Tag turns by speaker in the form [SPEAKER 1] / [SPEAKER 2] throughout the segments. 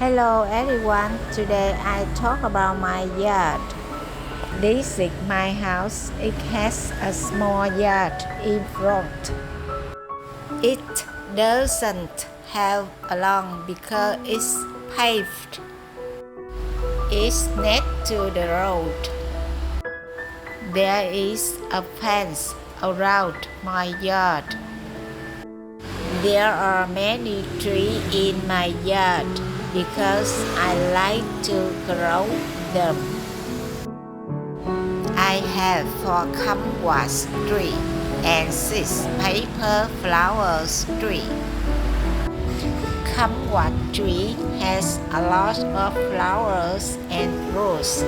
[SPEAKER 1] Hello everyone, today I talk about my yard. This is my house. It has a small yard in front. It doesn't have a lawn because it's paved. It's next to the road. There is a fence around my yard. There are many trees in my yard because I like to grow them. I have 4 kumquat trees and 6 paper flowers trees. Kumquat tree has a lot of flowers and fruits.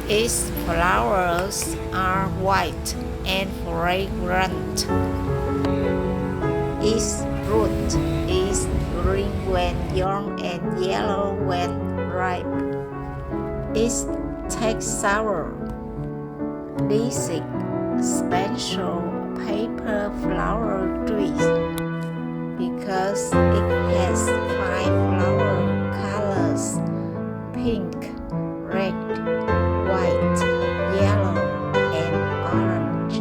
[SPEAKER 1] Its flowers are white and fragrant. Its fruit is green when young and yellow when ripe. It tastes sour. This is special paper flower tree because it has 5 flower colors: pink, red, white, yellow, and orange.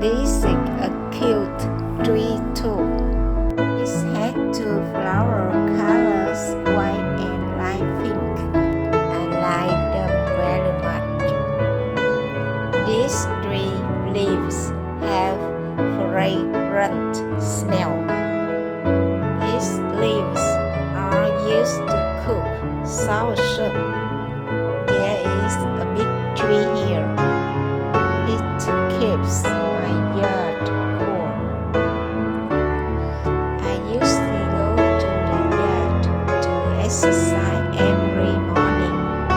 [SPEAKER 1] This is a cute tree too. It has 2 flower colors, white and light pink. I like them very much. These tree leaves have fragrant smell. Its leaves are used to cook sour soup. There is a big tree here. It keeps my yard cool. I usually go to the yard to exercise every morning. I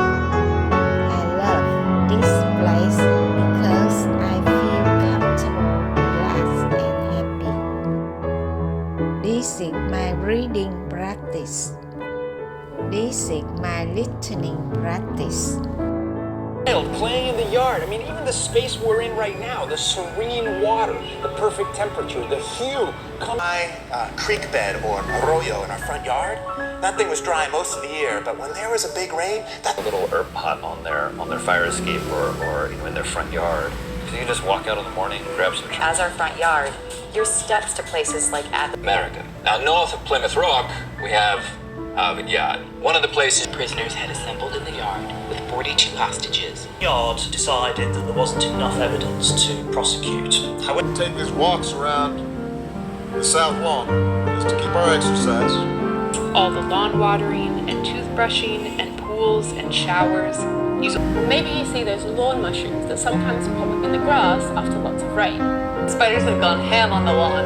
[SPEAKER 1] love this place because I feel comfortable, relaxed, and happy. This is my reading practice. This is my listening practice.
[SPEAKER 2] Playing in the yard. I mean, even the space we're in right now, the serene water, the perfect temperature, the hue.
[SPEAKER 3] My creek bed or arroyo in our front yard, that thing was dry most of the year, but when there was a big rain,
[SPEAKER 4] a little herb pot on their fire escape or in their front yard. So you can just walk out in the morning and grab some.
[SPEAKER 5] As our front yard, your steps to places like
[SPEAKER 6] America. Now, north of Plymouth Rock, we have the yard. One of the places
[SPEAKER 7] prisoners had assembled in the yard with 42 hostages.
[SPEAKER 8] The yard decided that there wasn't enough evidence to prosecute.
[SPEAKER 9] However, take these walks around the south lawn just to keep our exercise.
[SPEAKER 10] All the lawn watering and toothbrushing and pools and showers.
[SPEAKER 11] Maybe you see those lawn mushrooms that sometimes pop up in the grass after lots of rain.
[SPEAKER 10] Spiders have gone ham on the lawn.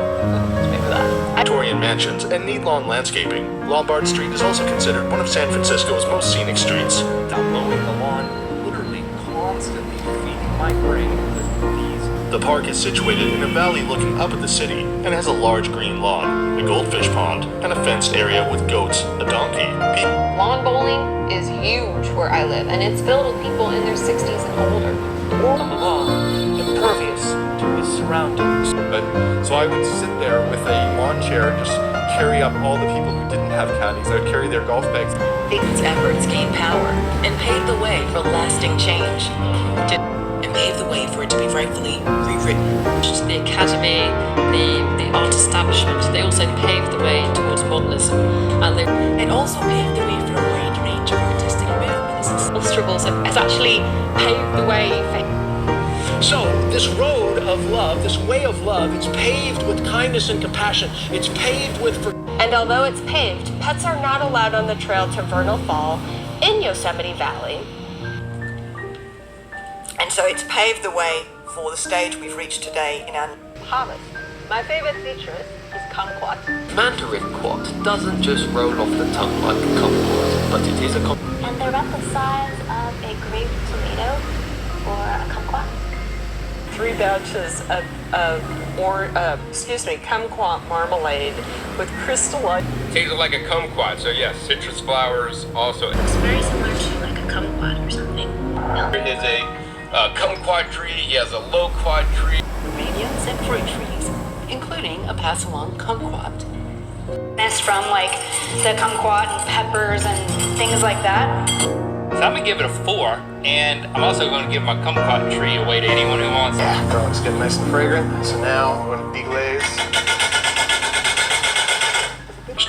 [SPEAKER 10] Maybe that.
[SPEAKER 9] Victorian mansions and neat lawn landscaping. Lombard Street is also considered one of San Francisco's most scenic streets.
[SPEAKER 2] I'm mowing the lawn, literally constantly feeding my brain with bees.
[SPEAKER 9] The park is situated in a valley looking up at the city and has a large green lawn, a goldfish pond, and a fenced area with goats, a donkey.
[SPEAKER 10] Lawn bowling is huge where I live, and it's filled with people in their 60s and older.
[SPEAKER 2] On the lawn, impervious to his surroundings.
[SPEAKER 12] So I would sit there with a lawn chair and just carry up all the people who didn't have caddies. I would carry their golf bags.
[SPEAKER 7] These efforts gained power and paved the way for lasting change. And paved the way for it to be rightfully rewritten.
[SPEAKER 10] The academy, the art establishment, they also paved the way towards modernism. And
[SPEAKER 7] it also paved the way for a wide range of artistic movements.
[SPEAKER 10] Struggles has actually paved the way for.
[SPEAKER 2] So, this road of love, this way of love, it's paved with kindness and compassion. It's paved with...
[SPEAKER 11] And although it's paved, pets are not allowed on the trail to Vernal Fall in Yosemite Valley.
[SPEAKER 13] And so it's paved the way for the stage we've reached today in our
[SPEAKER 11] harvest. My favorite citrus is kumquat.
[SPEAKER 4] Mandarin quat doesn't just roll off the tongue like a kumquat, but it is a kumquat.
[SPEAKER 14] And they're about the size of a grape tomato or a kumquat.
[SPEAKER 11] 3 batches of kumquat marmalade with crystallized.
[SPEAKER 6] tastes like a kumquat, so yes, citrus flowers also.
[SPEAKER 14] It's very similar to like a kumquat or something.
[SPEAKER 6] There is a kumquat tree, he has a loquat tree.
[SPEAKER 7] Radiance and fruit trees, including a pass-along kumquat.
[SPEAKER 15] This from like the kumquat and peppers and things like that.
[SPEAKER 6] So I'm gonna give it a 4, and I'm also gonna give my kumquat tree away to anyone who wants it.
[SPEAKER 12] Yeah, garlic's getting nice and fragrant. So now we're going to deglaze.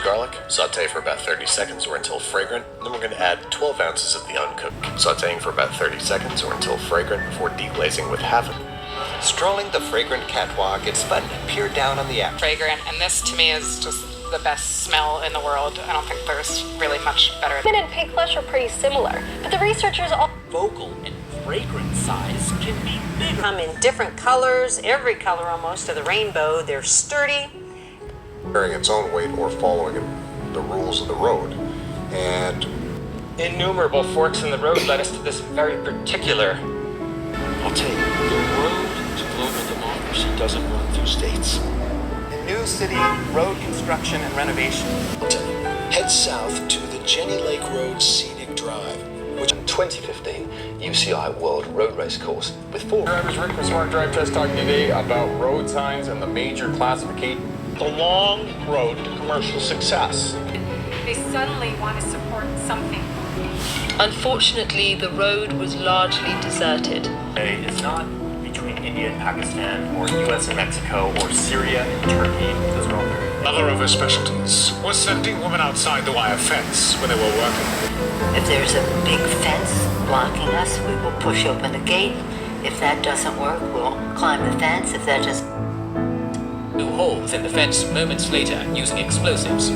[SPEAKER 9] Garlic, saute for about 30 seconds or until fragrant. Then we're going to add 12 ounces of the uncooked, sauteing for about 30 seconds or until fragrant before deglazing with half of it.
[SPEAKER 2] Strolling the fragrant catwalk, it's fun to peer down on the app.
[SPEAKER 10] Fragrant, and this to me is just the best smell in the world. I don't think there's really much better.
[SPEAKER 11] Mint and pig flesh are pretty similar, but the researchers all
[SPEAKER 8] Vocal and fragrant size can be bigger.
[SPEAKER 5] Come in different colors, every color almost of the rainbow. They're sturdy.
[SPEAKER 16] Carrying its own weight or following the rules of the road. And
[SPEAKER 6] Innumerable forks in the road led us to this very particular.
[SPEAKER 17] I'll tell you, the road to global democracy doesn't run through states.
[SPEAKER 3] In New City, road construction and renovation.
[SPEAKER 17] I'll tell you, head south to the Jenny Lake Road Scenic Drive, which in 2015 UCI World Road Race Course with 4.
[SPEAKER 12] I was Rick with Smart Drive Test talking today about road signs and the major classification.
[SPEAKER 9] The long road to commercial success.
[SPEAKER 15] They suddenly want to support something.
[SPEAKER 7] Unfortunately, the road was largely deserted.
[SPEAKER 8] It's not between India and Pakistan, or US and Mexico, or Syria and Turkey. Those are all very.
[SPEAKER 18] Another of her specialties was sending women outside the wire fence when they were working.
[SPEAKER 19] If there's a big fence blocking us, we will push open the gate. If that doesn't work, we'll climb the fence. If that doesn't...
[SPEAKER 6] Holes in the fence moments later using explosives.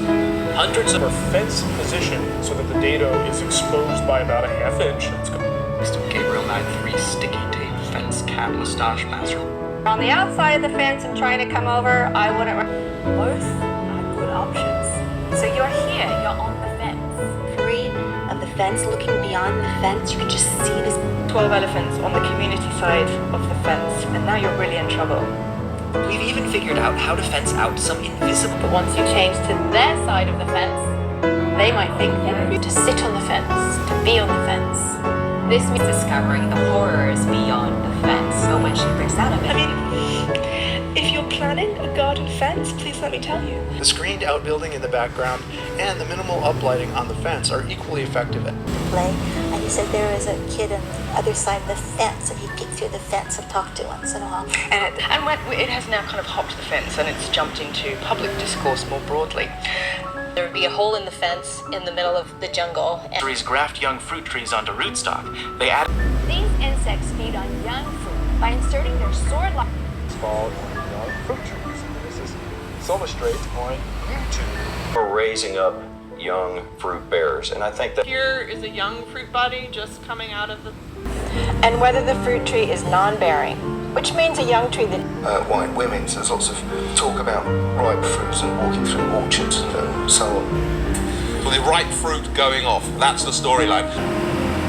[SPEAKER 12] Hundreds of fence position so that the data is exposed by about a ½ inch.
[SPEAKER 20] Gabriel 93 sticky tape fence cat mustache master.
[SPEAKER 11] on the outside of the fence and trying to come over. I wouldn't.
[SPEAKER 19] Both are good options.
[SPEAKER 5] So you're here, you're on the fence.
[SPEAKER 19] Free on the fence, looking beyond the fence, you can just see this.
[SPEAKER 21] 12 elephants on the community side of the fence, and now you're really in trouble.
[SPEAKER 20] We've even figured out how to fence out some invisible.
[SPEAKER 11] But once you change to their side of the fence, they might think to sit on the fence, to be on the fence.
[SPEAKER 5] This means discovering the horrors beyond the fence. But when she breaks out of it.
[SPEAKER 21] I mean, if you're planning a garden fence, please let me tell you.
[SPEAKER 12] The screened outbuilding in the background and the minimal uplighting on the fence are equally effective.
[SPEAKER 19] Play, and he said there was a kid on the other side of the fence, and he peeked through the fence and talked to once in a while.
[SPEAKER 21] And when it has now kind of hopped the fence, and it's jumped into public discourse more broadly.
[SPEAKER 22] There would be a hole in the fence in the middle of the jungle.
[SPEAKER 20] Trees graft young fruit trees onto rootstock. They add.
[SPEAKER 14] These insects feed on young fruit by inserting their sword-like.
[SPEAKER 12] It's called young fruit trees. This is illustrates on YouTube.
[SPEAKER 23] We're raising up young fruit bearers, and I think that
[SPEAKER 10] here is a young fruit body just coming out of the.
[SPEAKER 11] And whether the fruit tree is non-bearing, which means a young tree that.
[SPEAKER 16] White women, so there's lots of talk about ripe fruits and walking through orchards and so on.
[SPEAKER 6] Well, the ripe fruit going off, that's the storyline.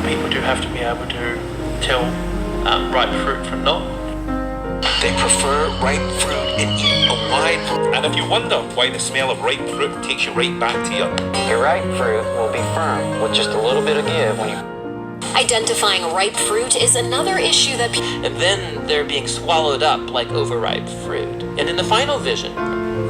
[SPEAKER 8] People do have to be able to tell ripe fruit from not.
[SPEAKER 23] they prefer ripe fruit and eat a wide variety.
[SPEAKER 6] And if you wonder why the smell of ripe fruit takes you right back to
[SPEAKER 24] your ripe fruit will be firm with just a little bit of give when you.
[SPEAKER 25] Identifying ripe fruit is another issue that
[SPEAKER 20] and then they're being swallowed up like overripe fruit. And in the final vision,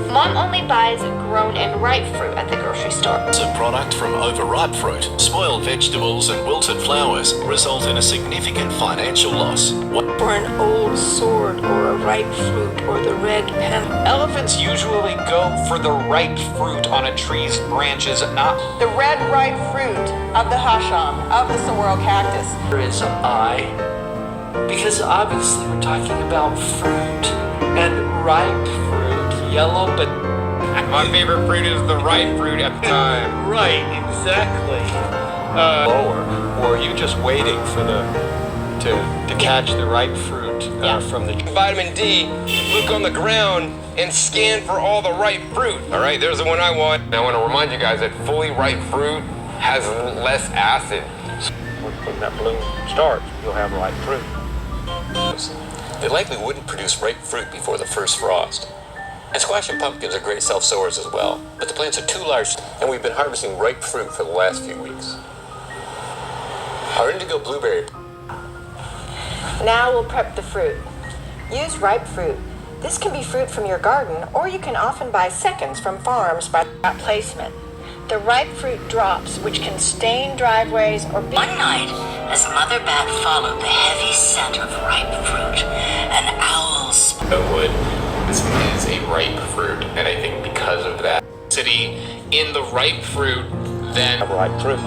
[SPEAKER 14] Mom only buys grown and ripe fruit at the grocery store.
[SPEAKER 9] It's a product from overripe fruit. Spoiled vegetables and wilted flowers result in a significant financial loss.
[SPEAKER 21] For an old sword or a ripe fruit or the red pen.
[SPEAKER 2] Elephants usually go for the ripe fruit on a tree's branches, not
[SPEAKER 13] the red ripe fruit of the hasham, of the saguaro cactus.
[SPEAKER 20] There is an I, because obviously we're talking about fruit and ripe fruit. Yellow, but
[SPEAKER 2] my favorite fruit is the ripe fruit at the time.
[SPEAKER 20] Right, exactly.
[SPEAKER 2] Lower, or are you just waiting for to catch the ripe fruit from the
[SPEAKER 6] vitamin D? Look on the ground and scan for all the ripe fruit. All right, there's the one I want. Now I want to remind you guys that fully ripe fruit has less acid.
[SPEAKER 8] When that bloom starts, you'll have ripe fruit.
[SPEAKER 4] They likely wouldn't produce ripe fruit before the first frost. And squash and pumpkins are great self-sowers as well, but the plants are too large, and we've been harvesting ripe fruit for the last few weeks. Our indigo blueberry.
[SPEAKER 11] Now we'll prep the fruit. Use ripe fruit.
[SPEAKER 13] This can be fruit from your garden, or you can often buy seconds from farms by placement. The ripe fruit drops, which can stain driveways or...
[SPEAKER 19] One night, as Mother Bat followed the heavy scent of ripe fruit, an owl
[SPEAKER 6] Oakwood. This is a ripe fruit, and I think because of that, city in the ripe fruit, then ripe fruit.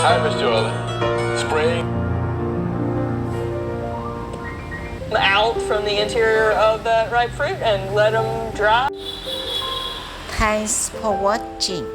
[SPEAKER 6] Hi, Mr. Orley. Spring.
[SPEAKER 13] out from the interior of that ripe fruit and let them dry.
[SPEAKER 1] Thanks for watching.